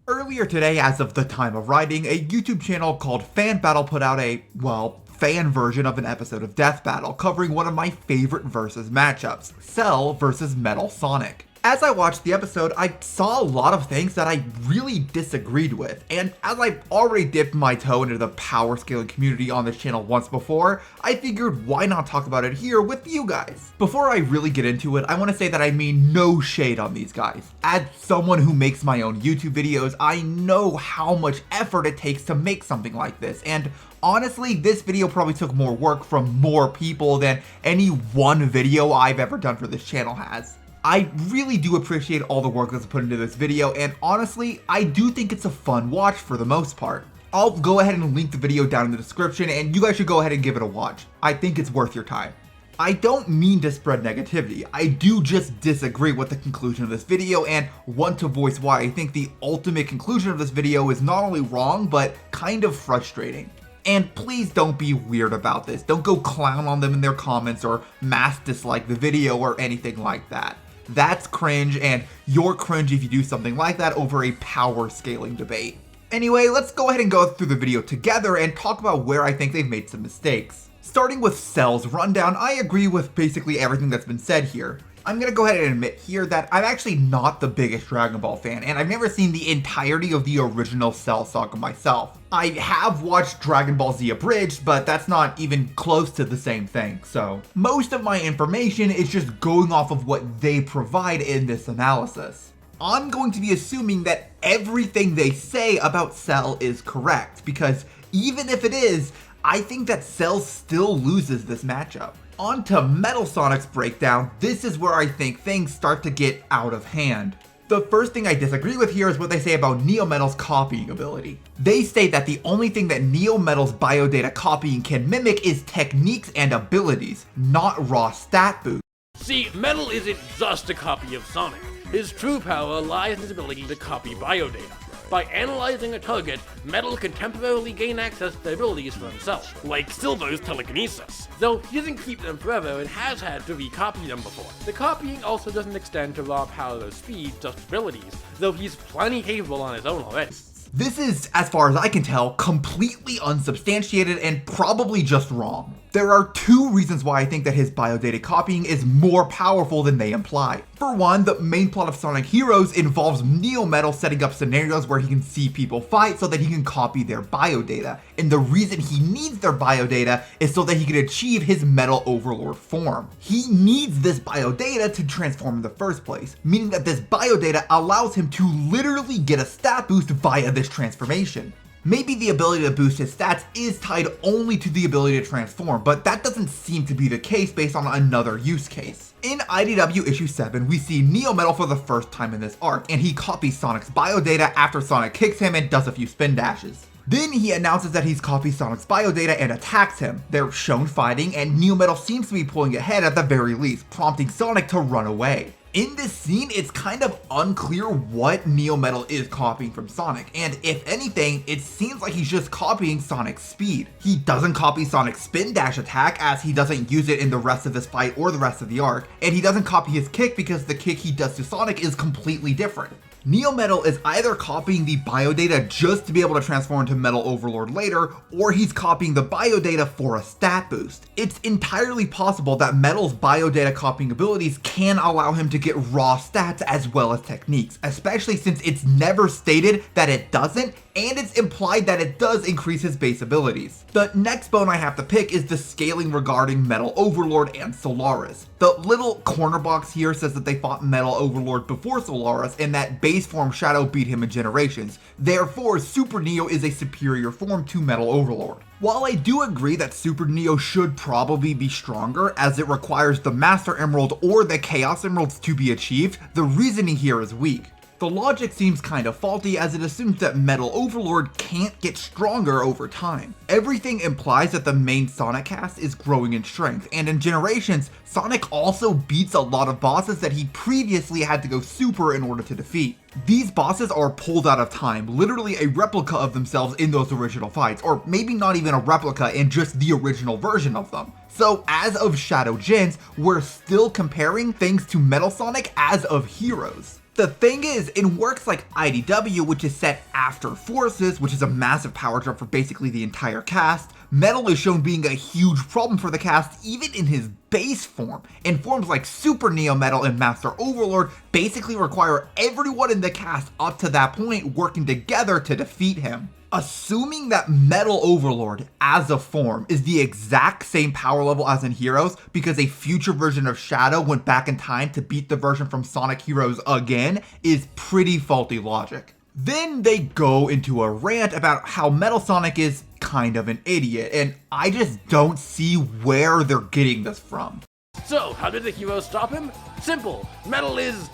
Earlier today, as of the time of writing, a YouTube channel called Fan Battle put out a, well, fan version of an episode of Death Battle covering one of my favorite versus matchups, Cell versus Metal Sonic. As I watched the episode, I saw a lot of things that I really disagreed with, and as I've already dipped my toe into the power scaling community on this channel once before, I figured why not talk about it here with you guys. Before I really get into it, I want to say that I mean no shade on these guys. As someone who makes my own YouTube videos, I know how much effort it takes to make something like this, and honestly, this video probably took more work from more people than any one video I've ever done for this channel has. I really do appreciate all the work that's put into this video, and honestly, I do think it's a fun watch for the most part. I'll go ahead and link the video down in the description, and you guys should go ahead and give it a watch. I think it's worth your time. I don't mean to spread negativity, I do just disagree with the conclusion of this video and want to voice why I think the ultimate conclusion of this video is not only wrong, but kind of frustrating. And please don't be weird about this. Don't go clown on them in their comments or mass dislike the video or anything like that. That's cringe, and you're cringe if you do something like that over a power scaling debate. Anyway, let's go ahead and go through the video together and talk about where I think they've made some mistakes. Starting with Cell's rundown, I agree with basically everything that's been said here. I'm gonna go ahead and admit here that I'm actually not the biggest Dragon Ball fan, and I've never seen the entirety of the original Cell saga myself. I have watched Dragon Ball Z Abridged, but that's not even close to the same thing, so most of my information is just going off of what they provide in this analysis. I'm going to be assuming that everything they say about Cell is correct, because even if it is, I think that Cell still loses this matchup. On to Metal Sonic's breakdown, this is where I think things start to get out of hand. The first thing I disagree with here is what they say about Neo Metal's copying ability. They state that the only thing that Neo Metal's biodata copying can mimic is techniques and abilities, not raw stat boosts. See, Metal isn't just a copy of Sonic. His true power lies in his ability to copy biodata. By analyzing a target, Metal can temporarily gain access to their abilities for himself, like Silver's telekinesis. Though he doesn't keep them forever and has had to recopy them before. The copying also doesn't extend to raw power or speed, just abilities, though he's plenty capable on his own already. This is, as far as I can tell, completely unsubstantiated and probably just wrong. There are two reasons why I think that his biodata copying is more powerful than they imply. For one, the main plot of Sonic Heroes involves Neo Metal setting up scenarios where he can see people fight so that he can copy their biodata. And the reason he needs their biodata is so that he can achieve his Metal Overlord form. He needs this biodata to transform in the first place, meaning that this biodata allows him to literally get a stat boost via this transformation. Maybe the ability to boost his stats is tied only to the ability to transform, but that doesn't seem to be the case based on another use case. In IDW issue 7, we see Neo Metal for the first time in this arc, and he copies Sonic's biodata after Sonic kicks him and does a few spin dashes. Then he announces that he's copied Sonic's biodata and attacks him. They're shown fighting, and Neo Metal seems to be pulling ahead at the very least, prompting Sonic to run away. In this scene, it's kind of unclear what Neo Metal is copying from Sonic, and if anything, it seems like he's just copying Sonic's speed. He doesn't copy Sonic's spin dash attack, as he doesn't use it in the rest of this fight or the rest of the arc, and he doesn't copy his kick because the kick he does to Sonic is completely different. Neo Metal is either copying the biodata just to be able to transform into Metal Overlord later, or he's copying the biodata for a stat boost. It's entirely possible that Metal's biodata copying abilities can allow him to get raw stats as well as techniques, especially since it's never stated that it doesn't, and it's implied that it does increase his base abilities. The next bone I have to pick is the scaling regarding Metal Overlord and Solaris. The little corner box here says that they fought Metal Overlord before Solaris and that base form Shadow beat him in Generations. Therefore, Super Neo is a superior form to Metal Overlord. While I do agree that Super Neo should probably be stronger as it requires the Master Emerald or the Chaos Emeralds to be achieved, the reasoning here is weak. The logic seems kind of faulty as it assumes that Metal Overlord can't get stronger over time. Everything implies that the main Sonic cast is growing in strength, and in Generations, Sonic also beats a lot of bosses that he previously had to go super in order to defeat. These bosses are pulled out of time, literally a replica of themselves in those original fights, or maybe not even a replica in just the original version of them. So as of Shadow Gens, we're still comparing things to Metal Sonic as of Heroes. The thing is, in works like IDW, which is set after Forces, which is a massive power jump for basically the entire cast, Metal is shown being a huge problem for the cast even in his base form, and forms like Super Neo Metal and Master Overlord basically require everyone in the cast up to that point working together to defeat him. Assuming that Metal Overlord as a form is the exact same power level as in Heroes because a future version of Shadow went back in time to beat the version from Sonic Heroes again is pretty faulty logic. Then they go into a rant about how Metal Sonic is kind of an idiot, and I just don't see where they're getting this from. So, how did the hero stop him? Simple. Metal is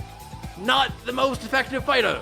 not the most effective fighter.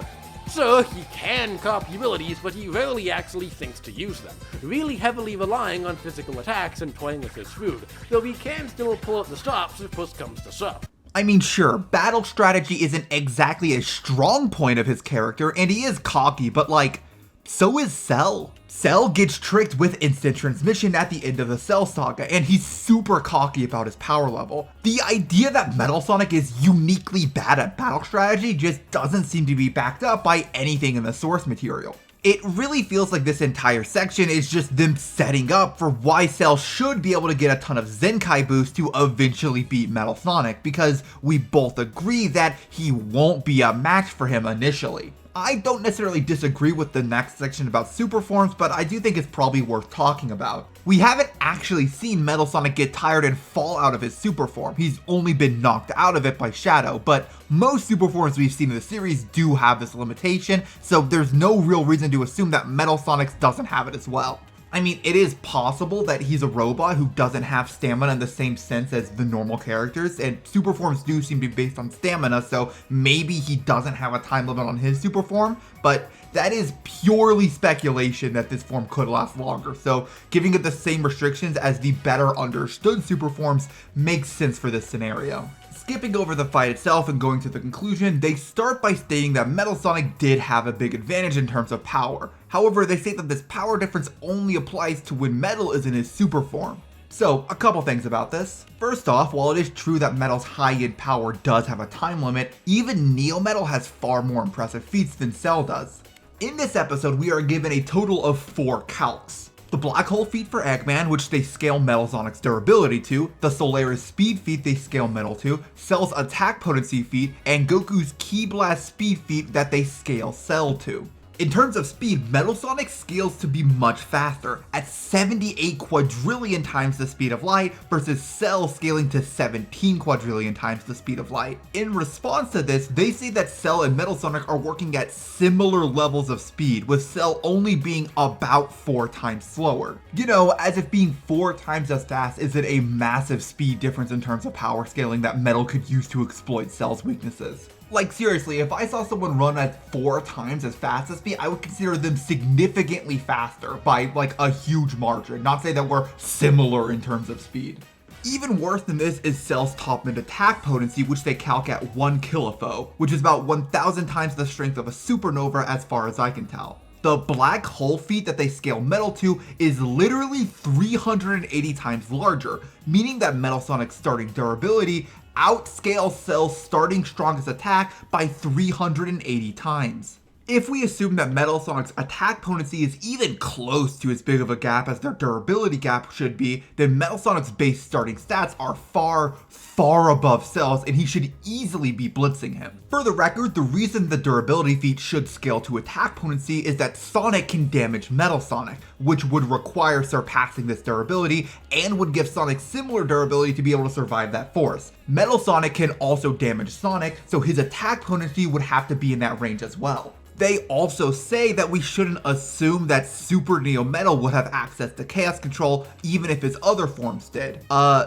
So, he can copy abilities, but he rarely actually thinks to use them, really heavily relying on physical attacks and toying with his food, though he can still pull out the stops if push comes to shove. I mean, sure, battle strategy isn't exactly a strong point of his character, and he is cocky, but like, so is Cell. Cell gets tricked with instant transmission at the end of the Cell saga, and he's super cocky about his power level. The idea that Metal Sonic is uniquely bad at battle strategy just doesn't seem to be backed up by anything in the source material. It really feels like this entire section is just them setting up for why Cell should be able to get a ton of Zenkai boost to eventually beat Metal Sonic, because we both agree that he won't be a match for him initially. I don't necessarily disagree with the next section about super forms, but I do think it's probably worth talking about. We haven't actually seen Metal Sonic get tired and fall out of his super form. He's only been knocked out of it by Shadow, but most super forms we've seen in the series do have this limitation, so there's no real reason to assume that Metal Sonic doesn't have it as well. I mean, it is possible that he's a robot who doesn't have stamina in the same sense as the normal characters, and super forms do seem to be based on stamina, so maybe he doesn't have a time limit on his super form, but that is purely speculation that this form could last longer, so giving it the same restrictions as the better understood super forms makes sense for this scenario. Skipping over the fight itself and going to the conclusion, they start by stating that Metal Sonic did have a big advantage in terms of power. However, they say that this power difference only applies to when Metal is in his super form. So, a couple things about this. First off, while it is true that Metal's high-end power does have a time limit, even Neo Metal has far more impressive feats than Cell does. In this episode, we are given a total of 4 calcs. The Black Hole feat for Eggman, which they scale Metal Sonic's durability to, the Solaris speed feat they scale Metal to, Cell's attack potency feat, and Goku's Ki Blast speed feat that they scale Cell to. In terms of speed, Metal Sonic scales to be much faster, at 78 quadrillion times the speed of light versus Cell scaling to 17 quadrillion times the speed of light. In response to this, they say that Cell and Metal Sonic are working at similar levels of speed, with Cell only being about 4 times slower. You know, as if being 4 times as fast isn't a massive speed difference in terms of power scaling that Metal could use to exploit Cell's weaknesses. Like seriously, if I saw someone run at 4 times as fast as me, I would consider them significantly faster by like a huge margin, not say that we're similar in terms of speed. Even worse than this is Cell's top mid attack potency, which they calc at 1 kilofo, which is about 1,000 times the strength of a supernova as far as I can tell. The Black Hole feat that they scale Metal to is literally 380 times larger, meaning that Metal Sonic's starting durability outscales Cell's starting strongest attack by 380 times. If we assume that Metal Sonic's attack potency is even close to as big of a gap as their durability gap should be, then Metal Sonic's base starting stats are far above Cell's, and he should easily be blitzing him. For the record, the reason the durability feat should scale to attack potency is that Sonic can damage Metal Sonic, which would require surpassing this durability and would give Sonic similar durability to be able to survive that force. Metal Sonic can also damage Sonic, so his attack potency would have to be in that range as well. They also say that we shouldn't assume that Super Neo Metal would have access to Chaos Control even if his other forms did.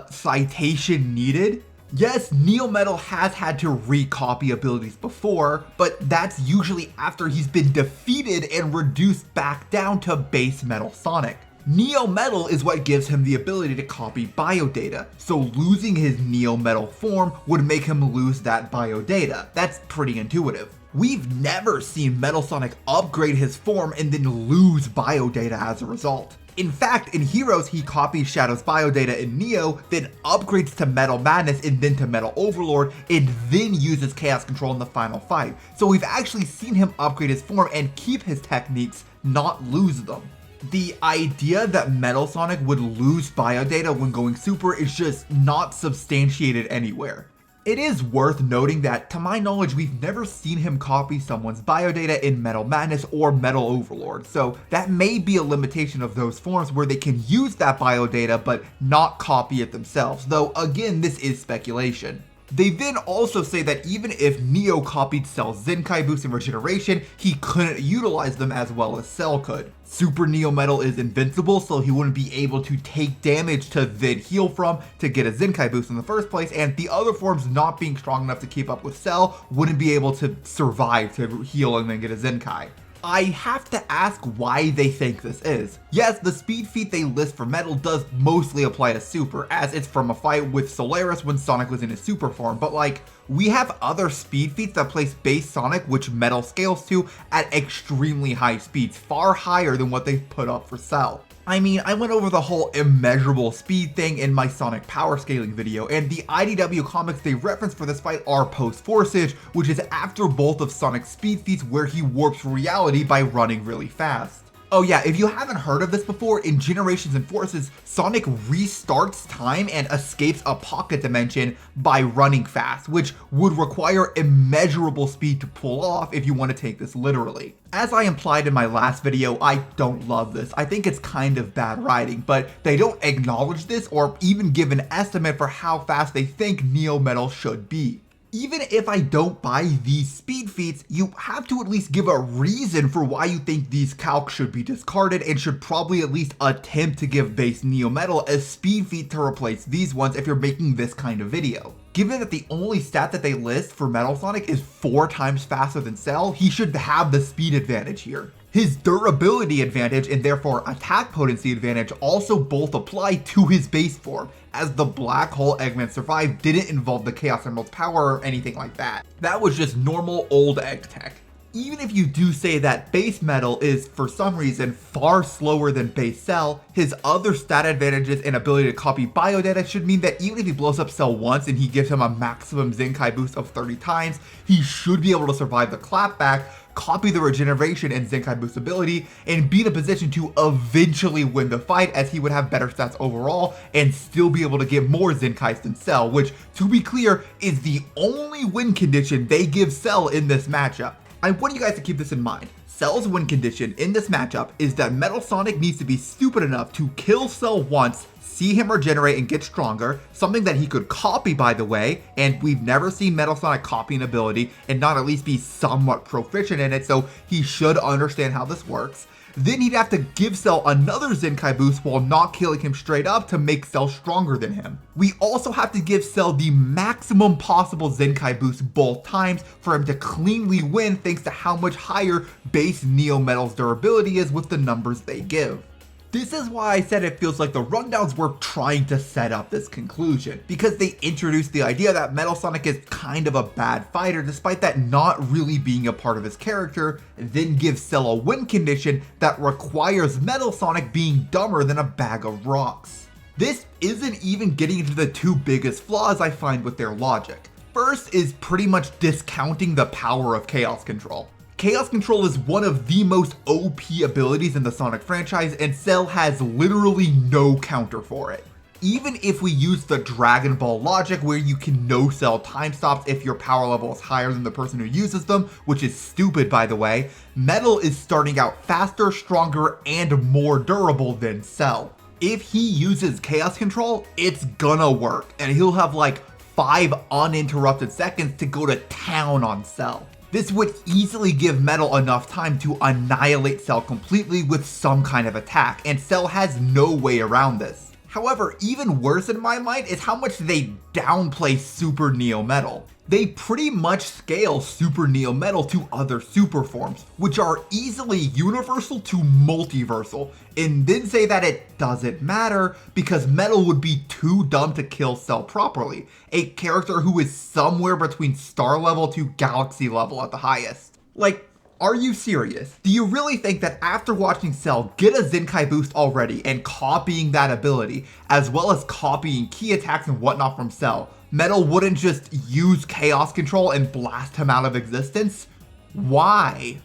Citation needed? Yes, Neo Metal has had to recopy abilities before, but that's usually after he's been defeated and reduced back down to base Metal Sonic. Neo Metal is what gives him the ability to copy biodata, so losing his Neo Metal form would make him lose that biodata. That's pretty intuitive. We've never seen Metal Sonic upgrade his form and then lose biodata as a result. In fact, in Heroes, he copies Shadow's biodata in Neo, then upgrades to Metal Madness and then to Metal Overlord, and then uses Chaos Control in the final fight. So we've actually seen him upgrade his form and keep his techniques, not lose them. The idea that Metal Sonic would lose biodata when going super is just not substantiated anywhere. It is worth noting that, to my knowledge, we've never seen him copy someone's biodata in Metal Madness or Metal Overlord, so that may be a limitation of those forms where they can use that biodata but not copy it themselves, though again, this is speculation. They then also say that even if Neo copied Cell's Zenkai boost and regeneration, he couldn't utilize them as well as Cell could. Super Neo Metal is invincible, so he wouldn't be able to take damage to then heal from to get a Zenkai boost in the first place, and the other forms not being strong enough to keep up with Cell wouldn't be able to survive to heal and then get a Zenkai. I have to ask why they think this is. Yes, the speed feat they list for Metal does mostly apply to Super, as it's from a fight with Solaris when Sonic was in his Super form, but like, we have other speed feats that place base Sonic, which Metal scales to, at extremely high speeds, far higher than what they've put up for Cell. I mean, I went over the whole immeasurable speed thing in my Sonic power scaling video, and the IDW comics they reference for this fight are Post Forceage, which is after both of Sonic's speed feats where he warps reality by running really fast. Oh yeah, if you haven't heard of this before, in Generations and Forces, Sonic restarts time and escapes a pocket dimension by running fast, which would require immeasurable speed to pull off if you want to take this literally. As I implied in my last video, I don't love this. I think it's kind of bad writing, but they don't acknowledge this or even give an estimate for how fast they think Neo Metal should be. Even if I don't buy these speed feats, you have to at least give a reason for why you think these calcs should be discarded and should probably at least attempt to give base Neo Metal a speed feat to replace these ones if you're making this kind of video. Given that the only stat that they list for Metal Sonic is 4 times faster than Cell, he should have the speed advantage here. His durability advantage and therefore attack potency advantage also both apply to his base form, as the Black Hole Eggman Survive didn't involve the Chaos Emerald's power or anything like that. That was just normal old egg tech. Even if you do say that base Metal is, for some reason, far slower than base Cell, his other stat advantages and ability to copy biodata should mean that even if he blows up Cell once and he gives him a maximum Zenkai boost of 30 times, he should be able to survive the clapback, copy the regeneration and Zenkai boost ability, and be in a position to eventually win the fight, as he would have better stats overall and still be able to get more Zenkais than Cell, which, to be clear, is the only win condition they give Cell in this matchup. I want you guys to keep this in mind. Cell's win condition in this matchup is that Metal Sonic needs to be stupid enough to kill Cell once, see him regenerate and get stronger, something that he could copy, by the way, and we've never seen Metal Sonic copy an ability and not at least be somewhat proficient in it, so he should understand how this works. Then he'd have to give Cell another Zenkai boost while not killing him straight up to make Cell stronger than him. We also have to give Cell the maximum possible Zenkai boost both times for him to cleanly win, thanks to how much higher base Neo Metal's durability is with the numbers they give. This is why I said it feels like the rundowns were trying to set up this conclusion, because they introduced the idea that Metal Sonic is kind of a bad fighter despite that not really being a part of his character, then give Cell a win condition that requires Metal Sonic being dumber than a bag of rocks. This isn't even getting into the 2 biggest flaws I find with their logic. First is pretty much discounting the power of Chaos Control. Chaos Control is one of the most OP abilities in the Sonic franchise, and Cell has literally no counter for it. Even if we use the Dragon Ball logic where you can no-Cell time stops if your power level is higher than the person who uses them, which is stupid by the way, Metal is starting out faster, stronger, and more durable than Cell. If he uses Chaos Control, it's gonna work, and he'll have like 5 uninterrupted seconds to go to town on Cell. This would easily give Metal enough time to annihilate Cell completely with some kind of attack, and Cell has no way around this. However, even worse in my mind is how much they downplay Super Neo Metal. They pretty much scale Super Neo Metal to other super forms, which are easily universal to multiversal, and then say that it doesn't matter because Metal would be too dumb to kill Cell properly, a character who is somewhere between star level to galaxy level at the highest. Like, are you serious? Do you really think that after watching Cell get a Zenkai boost already and copying that ability, as well as copying key attacks and whatnot from Cell, Metal wouldn't just use Chaos Control and blast him out of existence? Why?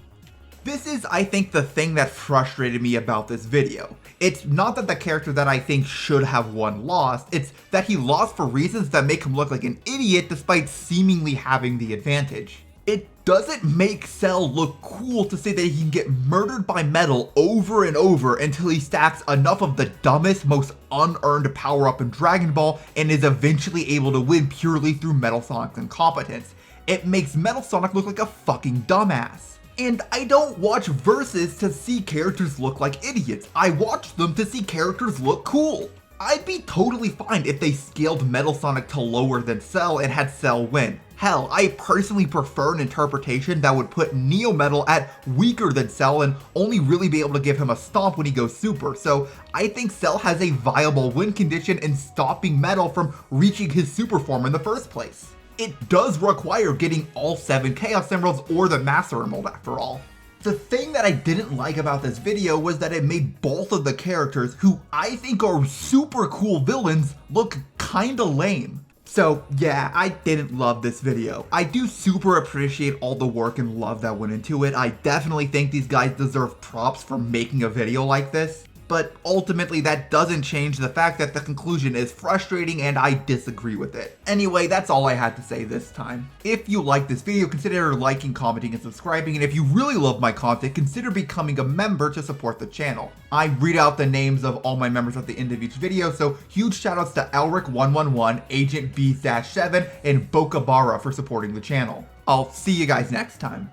This is, I think, the thing that frustrated me about this video. It's not that the character that I think should have won lost, it's that he lost for reasons that make him look like an idiot despite seemingly having the advantage. It doesn't make Cell look cool to say that he can get murdered by Metal over and over until he stacks enough of the dumbest, most unearned power up in Dragon Ball and is eventually able to win purely through Metal Sonic's incompetence. It makes Metal Sonic look like a fucking dumbass. And I don't watch Versus to see characters look like idiots. I watch them to see characters look cool. I'd be totally fine if they scaled Metal Sonic to lower than Cell and had Cell win. Hell, I personally prefer an interpretation that would put Neo Metal at weaker than Cell and only really be able to give him a stomp when he goes super, so I think Cell has a viable win condition in stopping Metal from reaching his super form in the first place. It does require getting all 7 Chaos Emeralds or the Master Emerald after all. The thing that I didn't like about this video was that it made both of the characters, who I think are super cool villains, look kinda lame. So yeah, I didn't love this video. I do super appreciate all the work and love that went into it. I definitely think these guys deserve props for making a video like this. But ultimately that doesn't change the fact that the conclusion is frustrating and I disagree with it. Anyway, that's all I had to say this time. If you like this video, consider liking, commenting, and subscribing, and if you really love my content, consider becoming a member to support the channel. I read out the names of all my members at the end of each video, so huge shoutouts to Elric111, Agent B-7, and Bokabara for supporting the channel. I'll see you guys next time.